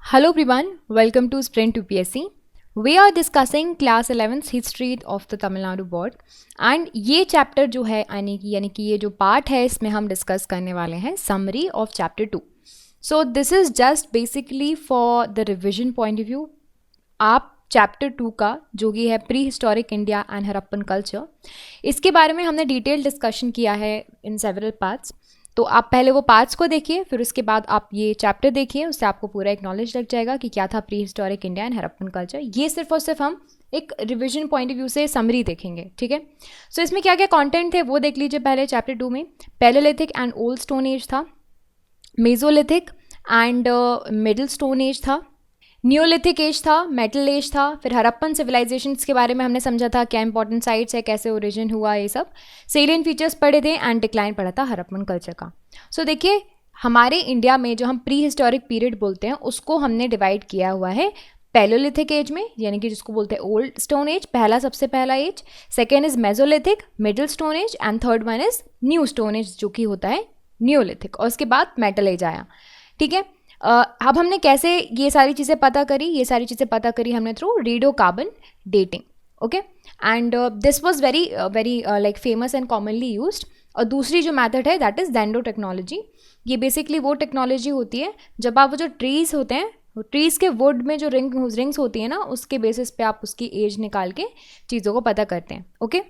Hello everyone, welcome to Sprint UPSC. We are discussing class 11th history of the Tamil Nadu board and ये chapter जो है यानी कि ये जो पार्ट है इसमें हम डिस्कस करने वाले हैं summary of chapter 2. So this is just basically for the revision point of view. आप चैप्टर 2 का जो कि है pre historic India and Harappan culture, इसके बारे में हमने डिटेल डिस्कशन किया है इन सेवरल पार्ट्स. तो आप पहले वो पार्ट्स को देखिए, फिर उसके बाद आप ये चैप्टर देखिए, उससे आपको पूरा एक नॉलेज लग जाएगा कि क्या था pre historic India and Harappan culture. ये सिर्फ और सिर्फ हम एक रिवीजन पॉइंट ऑफ व्यू से समरी देखेंगे, ठीक है. सो इसमें क्या क्या कंटेंट थे वो देख लीजिए. पहले चैप्टर 2 में Palaeolithic and old stone age था, Mesolithic and middle stone age था, न्यूलिथिक एज था, मेटल एज था, फिर हरप्पन सिविलाइजेशंस के बारे में हमने समझा था, क्या इंपॉर्टेंट साइट्स है, कैसे ओरिजिन हुआ, ये सब सेलियन फीचर्स पढ़े थे एंड डिक्लाइन पढ़ा था हरप्पन कल्चर का. सो देखिए, हमारे इंडिया में जो हम प्री हिस्टोरिक पीरियड बोलते हैं उसको हमने डिवाइड किया हुआ है पैलेलिथिक एज में, यानी कि जिसको बोलते हैं ओल्ड स्टोन एज, सबसे पहला age. Second is mesolithic, middle stone age and third one is new stone age जो कि होता है न्यूलिथिक, और उसके बाद मेटल एज आया, ठीक है. अब हमने कैसे ये सारी चीज़ें पता करी, ये सारी चीज़ें पता करी हमने through radiocarbon dating, okay. And this was very like famous and commonly used. और दूसरी जो मेथड है दैट इज़ डेंड्रो टेक्नोलॉजी. ये बेसिकली वो टेक्नोलॉजी होती है जब आप वो जो ट्रीज़ होते हैं, ट्रीज़ के वुड में जो रिंग्स होती है ना, उसके बेसिस पे आप उसकी एज निकाल के चीज़ों को पता करते हैं, ओके.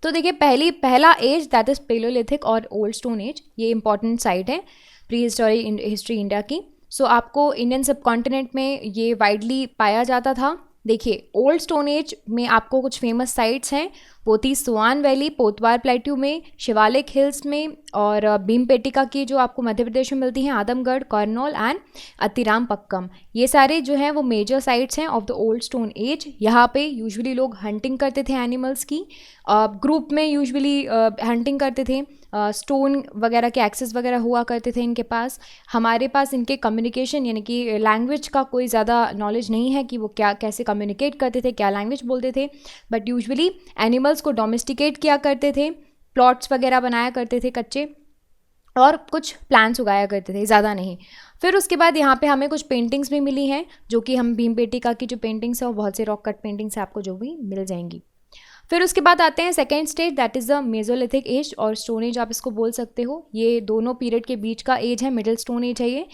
तो देखिए, पहला एज दैट इज़ पेलोलिथिक और ओल्ड स्टोन एज, ये इंपॉर्टेंट साइट है प्री हिस्ट्री इंडिया की. सो आपको इंडियन सब कॉन्टिनेंट में ये वाइडली पाया जाता था. देखिए, ओल्ड स्टोन एज में आपको कुछ फेमस साइट्स हैं, वो थी सुआन वैली पोतवार प्लेट्यू में, शिवालिक हिल्स में, और भीमपेटिका की जो आपको मध्य प्रदेश में मिलती हैं, आदमगढ़, कर्नौल एंड अतिराम पक्कम. ये सारे जो हैं वो मेजर साइट्स हैं of the old stone as. यहाँ पे यूजुअली लोग हंटिंग करते थे एनिमल्स की, ग्रुप में यूजुअली हंटिंग करते थे. स्टोन वगैरह के एक्सेस वगैरह हुआ करते थे इनके पास. हमारे पास इनके कम्युनिकेशन यानी कि लैंग्वेज का कोई ज़्यादा नॉलेज नहीं है कि वो क्या कैसे कम्युनिकेट करते थे, क्या लैंग्वेज बोलते थे, बट यूजुअली एनिमल्स को डोमेस्टिकेट किया करते थे, प्लॉट्स वगैरह बनाया करते थे कच्चे, और कुछ प्लांट्स उगाया करते थे, ज़्यादा नहीं. फिर उसके बाद यहाँ पे हमें कुछ पेंटिंग्स भी मिली हैं, जो कि हम भीमपेटिका की जो पेंटिंग्स है वो बहुत से रॉक कट पेंटिंग्स आपको जो भी मिल जाएंगी. फिर उसके बाद आते हैं second stage that is the Mesolithic as और स्टोन एज, आप इसको बोल सकते हो. ये दोनों पीरियड के बीच का एज है, मिडिल स्टोन एज है ये.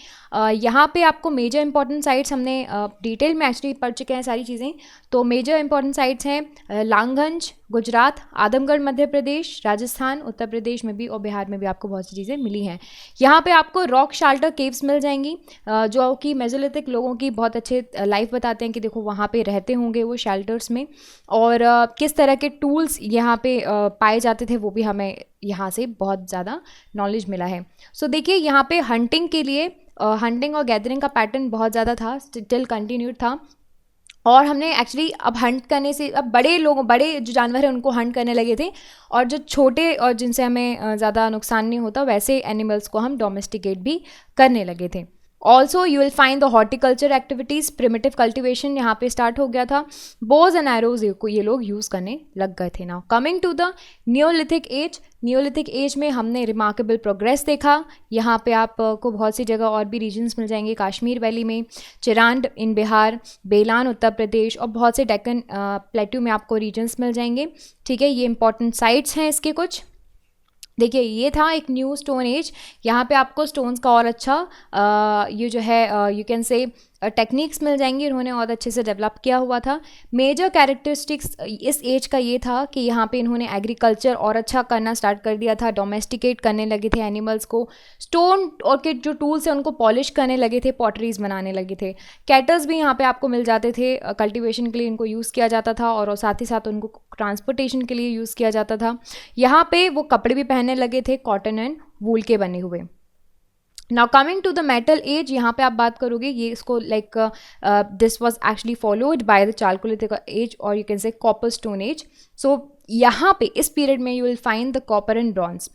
यहाँ पे आपको मेजर इंपॉर्टेंट साइट्स हमने डिटेल में एक्चुअली पढ़ चुके हैं सारी चीज़ें. तो मेजर इंपॉर्टेंट साइट्स हैं लांगंज गुजरात, आदमगढ़ मध्य प्रदेश, राजस्थान, उत्तर प्रदेश में भी और बिहार में भी आपको बहुत सी चीज़ें मिली हैं. यहाँ पे आपको रॉक शेल्टर केव्स मिल जाएंगी, जो कि मेसोलिथिक लोगों की बहुत अच्छे लाइफ बताते हैं कि देखो वहाँ पे रहते होंगे वो शेल्टर्स में, और किस तरह के टूल्स यहाँ पे पाए जाते थे, वो भी हमें यहाँ से बहुत ज़्यादा नॉलेज मिला है. सो देखिए, यहाँ पे हंटिंग के लिए हंटिंग और गैदरिंग का पैटर्न बहुत ज़्यादा था, स्टिल कंटिन्यूड था. और हमने एक्चुअली अब हंट करने से, अब बड़े जो जानवर हैं उनको हंट करने लगे थे, और जो छोटे और जिनसे हमें ज़्यादा नुकसान नहीं होता वैसे एनिमल्स को हम डोमेस्टिकेट भी करने लगे थे. Also you will find the horticulture activities, primitive cultivation यहाँ पे स्टार्ट हो गया था. बोज एंड एरोज को ये लोग यूज़ करने लग गए थे. Now coming to the neolithic age. Neolithic age में हमने रिमार्केबल प्रोग्रेस देखा. यहाँ पे आपको बहुत सी जगह और भी रीजन्स मिल जाएंगे, कश्मीर वैली में, चिरांड इन बिहार, बेलान उत्तर प्रदेश, और बहुत से डेक्कन प्लेट्यू में आपको रीजन्स मिल जाएंगे, ठीक है. ये इंपॉर्टेंट साइट्स हैं इसके कुछ. देखिए, ये था एक न्यू स्टोन एज. यहाँ पे आपको स्टोन्स का और अच्छा ये जो है यू कैन से टेक्निक्स मिल जाएंगी, उन्होंने और अच्छे से डेवलप किया हुआ था. मेजर कैरेक्टरिस्टिक्स इस एज का ये था कि यहाँ पे इन्होंने एग्रीकल्चर और अच्छा करना स्टार्ट कर दिया था, डोमेस्टिकेट करने लगे थे एनिमल्स को, स्टोन और के जो टूल्स हैं उनको पॉलिश करने लगे थे, पॉटरीज बनाने लगे थे. कैटल्स भी यहाँ पे आपको मिल जाते थे, कल्टिवेशन के लिए इनको यूज़ किया जाता था, और साथ ही साथ उनको ट्रांसपोर्टेशन के लिए यूज़ किया जाता था. यहाँ पे वो कपड़े भी पहनने लगे थे, कॉटन एंड वूल के बने हुए. Now coming to the metal age, यहाँ पे आप बात करोगे, ये इसको like this was actually followed by the Chalcolithic age, और you can say copper stone age. So यहाँ पे इस पीरियड में you will find the copper and bronze,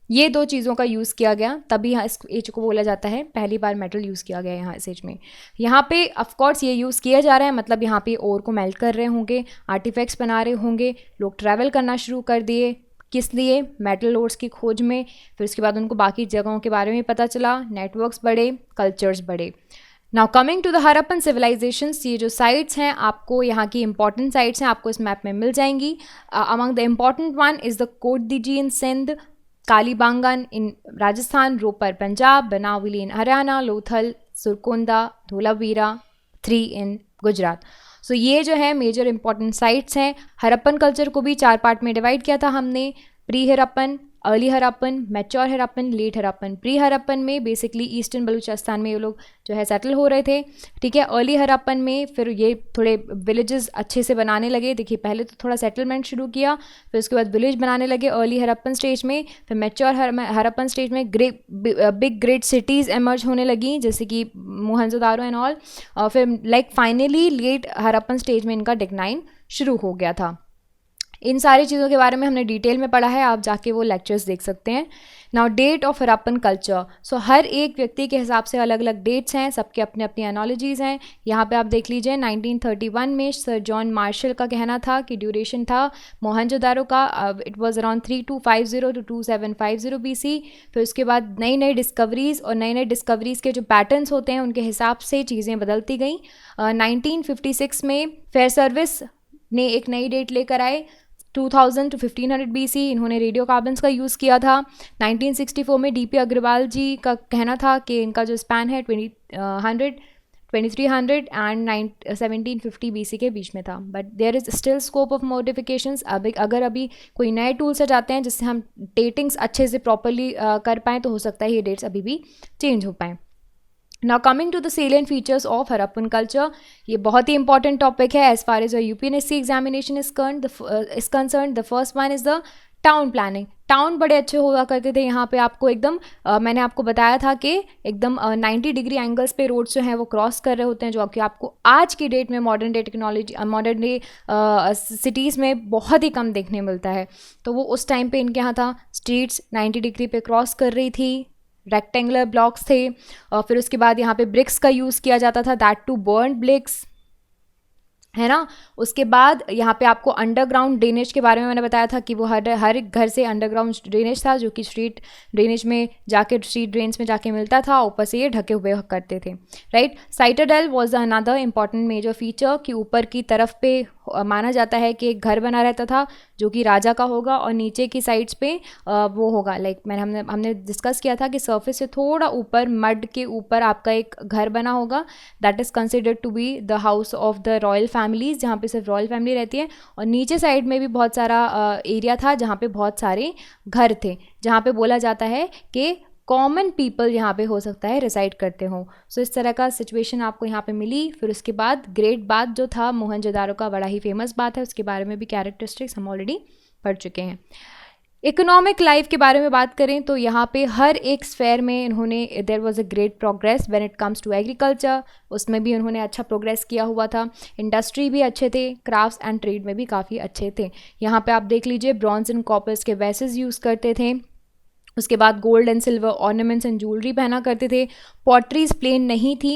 ये दो चीज़ों का यूज़ किया गया, तभी यहाँ इस एज को बोला जाता है पहली बार मेटल यूज़ किया गया यहाँ इस एज में. यहाँ पे ऑफकोर्स ये यूज़ किया जा रहा है, मतलब यहाँ पे ओर को मेल्ट कर रहे होंगे, आर्टिफैक्ट्स बना रहे होंगे, लोग ट्रैवल करना शुरू कर दिए, किस लिए, मेटल ओर्स की खोज में. फिर उसके बाद उनको बाकी जगहों के बारे में पता चला, नेटवर्क्स बढ़े, कल्चर्स बढ़े. Now coming to the Harappan civilisations, ये जो साइट्स हैं आपको यहाँ की इंपॉर्टेंट साइट्स हैं आपको इस मैप में मिल जाएंगी. Among the important one is the Kotdiji in Sindh, Kalibangan in Rajasthan, Ropar Punjab, Banawali in Haryana, Lothal, Surkotada, Dholavira 3 in Gujarat. So ये जो है मेजर इंपॉर्टेंट साइट्स हैं. हरप्पन कल्चर को भी 4 पार्ट में डिवाइड किया था हमने. Pre Harappan, early Harappan, mature Harappan, late Harappan. Pre Harappan में बेसिकली ईस्टर्न बलूचिस्तान में ये लोग जो है सेटल हो रहे थे. ठीक है. अर्ली हरप्पन में फिर ये थोड़े विलेजेस अच्छे से बनाने लगे. देखिए पहले तो थोड़ा सेटलमेंट शुरू किया, फिर उसके बाद विलेज बनाने लगे अर्ली हरप्पन स्टेज में. फिर मैच्योर हरप्पन स्टेज में बिग ग्रेट सिटीज़ एमर्ज होने लगी जैसे कि मोहनजोदारो एंड ऑल. फिर like finally late Harappan stage में इनका डिक्लाइन शुरू हो गया था. इन सारी चीज़ों के बारे में हमने डिटेल में पढ़ा है, आप जाके वो लेक्चर्स देख सकते हैं. Now date of Harappan culture. So हर एक व्यक्ति के हिसाब से अलग अलग डेट्स हैं, सबके अपने अपनी एनालॉजीज हैं. यहाँ पे आप देख लीजिए 1931 में सर जॉन मार्शल का कहना था कि ड्यूरेशन था मोहनजोदारो का it was around 3250 to 2750 BC. फिर उसके बाद नई नई डिस्कवरीज़ और नए नए डिस्कवरीज़ के जो पैटर्न्स होते हैं उनके हिसाब से चीज़ें बदलती गई. 1956 में फेयर सर्विस ने एक नई डेट लेकर आए 2000 टू 1500 BC. इन्होंने रेडियो कार्बन्स का यूज़ किया था. 1964 में DP अग्रवाल जी का कहना था कि इनका जो स्पैन है 2300 एंड 1750 BC के बीच में था. But there is still scope of modifications. अब अगर अभी कोई नए टूल्स आ जाते हैं जिससे हम डेटिंग्स अच्छे से प्रॉपरली कर पाएँ तो हो सकता है ये डेट्स अभी भी चेंज हो पाएँ. Now coming to the salient features of Harappan culture, ये बहुत ही important topic है as far as your UPSC examination is concerned. The first one is the town planning. Town बड़े अच्छे हुआ करते थे यहाँ पे. आपको एकदम मैंने आपको बताया था कि एकदम 90 डिग्री एंगल्स पे रोड्स जो हैं वो क्रॉस कर रहे होते हैं, जो कि आपको आज की डेट में modern day technology modern day cities में बहुत ही कम देखने मिलता है. तो वो उस टाइम पे इनके यहाँ था. स्ट्रीट्स 90 डिग्री पे क्रॉस कर रही थी, रेक्टेंगुलर ब्लॉक्स थे. और फिर उसके बाद यहाँ पे ब्रिक्स का यूज़ किया जाता था, दैट टू बर्न ब्रिक्स, है ना. उसके बाद यहाँ पे आपको अंडरग्राउंड ड्रेनेज के बारे में मैंने बताया था कि वो हर एक घर से अंडरग्राउंड ड्रेनेज था जो कि स्ट्रीट ड्रेनेज में जाके स्ट्रीट ड्रेन्स में जाके मिलता था. ऊपर से ये ढके हुए करते थे, right. Citadel was another important major feature कि ऊपर की तरफ पे माना जाता है कि एक घर बना रहता था जो कि राजा का होगा और नीचे की साइड्स पे वो होगा लाइक हमने डिस्कस किया था कि सरफेस से थोड़ा ऊपर मड के ऊपर आपका एक घर बना होगा. That is considered to be the house of the royal families, जहाँ पे सिर्फ रॉयल फैमिली रहती है. और नीचे साइड में भी बहुत सारा एरिया था जहाँ पे बहुत सारे घर थे, जहाँ पे बोला जाता है कि कॉमन पीपल यहाँ पे हो सकता है रिसाइड करते हों. सो इस तरह का सिचुएशन आपको यहाँ पे मिली. फिर उसके बाद ग्रेट बाथ जो था मोहनजोदारो का बड़ा ही फेमस बात है, उसके बारे में भी कैरेक्टरिस्टिक्स हम ऑलरेडी पढ़ चुके हैं. इकोनॉमिक लाइफ के बारे में बात करें तो यहाँ पे हर एक स्फेयर में इन्होंने there was a great progress when it comes to agriculture. उसमें भी उन्होंने अच्छा प्रोग्रेस किया हुआ था. इंडस्ट्री भी अच्छे थे, क्राफ्ट्स एंड ट्रेड में भी काफ़ी अच्छे थे. यहाँ पे आप देख लीजिए ब्रॉन्ज एंड कॉपर्स के वेसेस यूज़ करते थे. उसके बाद gold and silver ornaments and jewellery पहना करते थे. पॉटरीज प्लेन नहीं थी.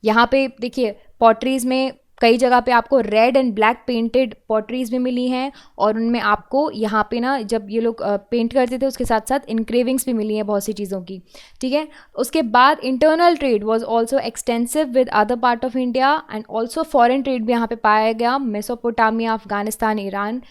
यहाँ पे देखिए पॉटरीज में कई जगह पे आपको red and black painted potteries भी मिली हैं और उनमें आपको यहाँ पे ना जब ये लोग पेंट करते थे उसके साथ साथ इनक्रेविंग्स भी मिली हैं बहुत सी चीज़ों की. ठीक है. उसके बाद internal trade was also extensive with other part of India and also foreign trade भी यहाँ पे पाया गया. मेसोपोटामिया, अफगानिस्तान, ईरान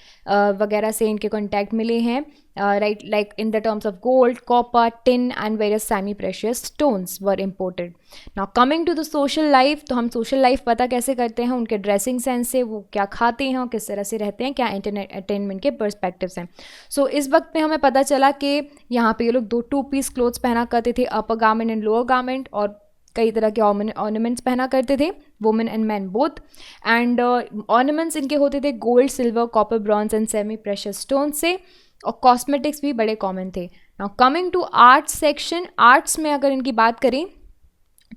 वगैरह से इनके कॉन्टैक्ट मिले हैं. Right, like in the terms of gold, copper, tin and various semi-precious stones were imported. Now coming to the social life, तो हम social life पता कैसे करते हैं उनके ड्रेसिंग सेंस से, वो क्या खाते हैं और किस तरह से रहते हैं, क्या एंटरटेनमेंट के पर्सपेक्टिव्स हैं. सो इस वक्त में हमें पता चला कि यहाँ पे ये लोग 2 पीस क्लोथ्स पहना करते थे, upper garment and lower garment, और कई तरह के ऑर्नामेंट्स पहना करते थे, women and man both. And ornaments इनके होते थे gold, silver, copper, bronze and semi precious stone से. और कॉस्मेटिक्स भी बड़े कॉमन थे. Now coming to arts section, arts में अगर इनकी बात करें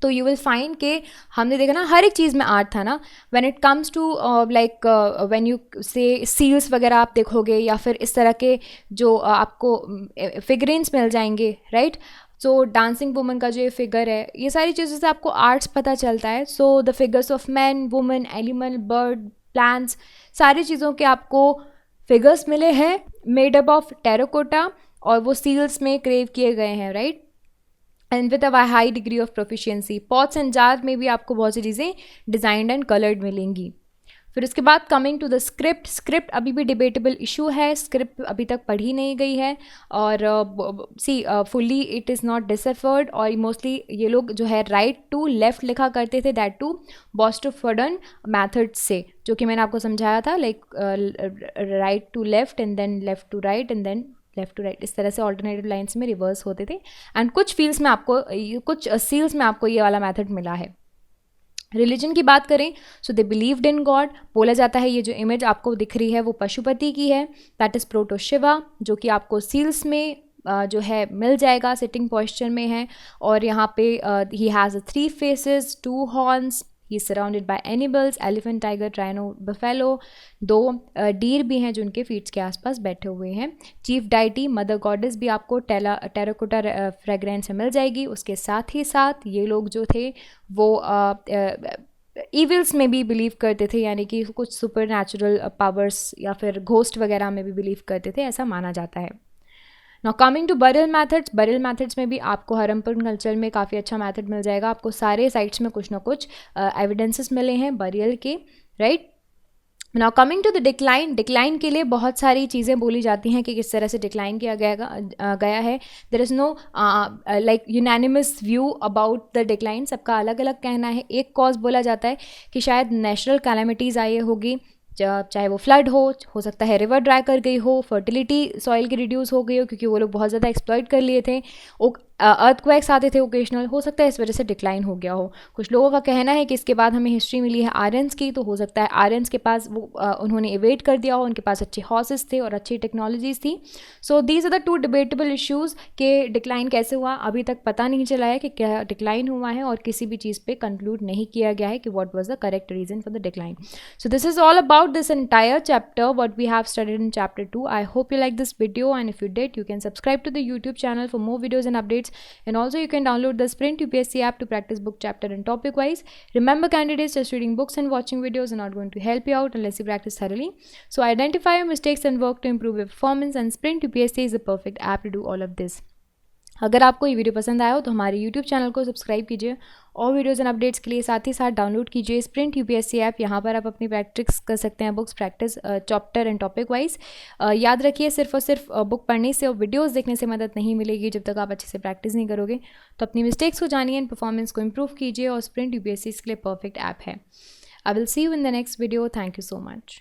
तो यू विल फाइंड कि हमने देखा ना हर एक चीज़ में आर्ट था ना. When it comes to like when you see seals वगैरह आप देखोगे या फिर इस तरह के जो आपको फिगरेंस मिल जाएंगे, राइट. सो डांसिंग वुमन का जो ये फिगर है, ये सारी चीज़ों से आपको आर्ट्स पता चलता है. So the figures of man, woman, animal, bird, plants, सारी चीज़ों के आपको फिगर्स मिले हैं मेड अप ऑफ टेराकोटा और वो सील्स में क्रेव किए गए हैं, right. And with a high degree of proficiency. Pots and jar में भी आपको बहुत सी चीज़ें डिज़ाइंड एंड कलर्ड मिलेंगी। फिर उसके बाद coming to the script, script अभी भी डिबेटेबल इशू है, स्क्रिप्ट अभी तक पढ़ी नहीं गई है और सी फुल्ली इट इज़ नॉट डिसफर्ड, और मोस्टली ये लोग जो है राइट टू लेफ्ट लिखा करते थे, दैट टू बॉस्टोफर्डन मैथड से, जो कि मैंने आपको समझाया था, like right to left and then left to right and then left to right, इस तरह से ऑल्टरनेटिव लाइन्स में रिवर्स होते थे। एंड कुछ फील्ड्स में आपको, कुछ सील्स में आपको ये वाला मैथड मिला है। रिलीजन की बात करें, सो दे बिलीव्ड इन गॉड। बोला जाता है ये जो इमेज आपको दिख रही है वो पशुपति की है, दैट इज़ प्रोटो शिवा, जो कि आपको सील्स में जो है मिल जाएगा, सिटिंग पोस्चर में है। और यहाँ पे he has 3 faces, 2 horns, he is surrounded by animals, elephant, tiger, rhino, buffalo. 2 deer भी हैं जो उनके फीट्स के आसपास बैठे हुए हैं। चीफ डाइटी मदर गॉडेस भी आपको टेराकोटा फ्रेग्रेंस में मिल जाएगी। उसके साथ ही साथ ये लोग जो थे वो ईविल्स में भी बिलीव करते थे, यानी कि कुछ सुपर नेचुरल पावर्स या फिर घोस्ट वगैरह में भी बिलीव करते थे, ऐसा माना जाता है। Now coming to burial methods, burial methods में भी आपको हरप्पन कल्चर में काफ़ी अच्छा मैथड मिल जाएगा। आपको सारे साइट्स में कुछ ना कुछ एविडेंसेस मिले हैं बरियल के, right. Now coming to the decline, decline के लिए बहुत सारी चीज़ें बोली जाती हैं कि किस तरह से डिक्लाइन किया गया है। There is no like unanimous view about the decline, सबका अलग अलग कहना है। एक कॉज बोला जाता है कि शायद नेचुरल कैलेमिटीज़ आई होगी, चाहे वो फ्लड हो सकता है रिवर ड्राई कर गई हो, फर्टिलिटी सॉइल की रिड्यूस हो गई हो क्योंकि वो लोग बहुत ज़्यादा एक्सप्लॉइट कर लिए थे, अर्थक्वेक्स आते थे ओकेशनल, हो सकता है इस वजह से डिक्लाइन हो गया हो। कुछ लोगों का कहना है कि इसके बाद हमें हिस्ट्री मिली है आर्यंस की, तो हो सकता है आर्यंस के पास वो उन्होंने इवेट कर दिया हो, उनके पास अच्छे हॉर्सेस थे और अच्छी टेक्नोलॉजीज थी। So these are the 2 debatable issues कि डिक्लाइन कैसे हुआ, अभी तक पता नहीं चला है कि क्या डिक्लाइन हुआ है, और किसी भी चीज़ पे कंक्लूड नहीं किया गया है कि what was the correct reason for the decline. So this is all about this entire chapter what we have studied in chapter 2. I hope you like this video, and if you did, you can subscribe to the YouTube channel for more videos and updates, and also you can download the Sprint UPSC app to practice book chapter and topic wise. Remember, candidates, just reading books and watching videos are not going to help you out unless you practice thoroughly. So identify your mistakes and work to improve your performance, and Sprint UPSC is the perfect app to do all of this. अगर आपको ये video पसंद आया हो तो हमारे YouTube channel को subscribe कीजिए और वीडियोज़ एंड अपडेट्स के लिए साथ ही साथ डाउनलोड कीजिए स्प्रिंट यूपीएससी ऐप। यहाँ पर आप अपनी प्रैक्टिस कर सकते हैं, books practice chapter and topic wise. याद रखिए, सिर्फ और सिर्फ बुक पढ़ने से और वीडियोज़ देखने से मदद नहीं मिलेगी जब तक आप अच्छे से प्रैक्टिस नहीं करोगे। तो अपनी मिस्टेक्स को जानिए एंड परफॉर्मेंस को इम्प्रूव कीजिए, और स्प्रिंट यूपीएससी इसके लिए परफेक्ट ऐप है। I will see you in the next video. Thank you so much.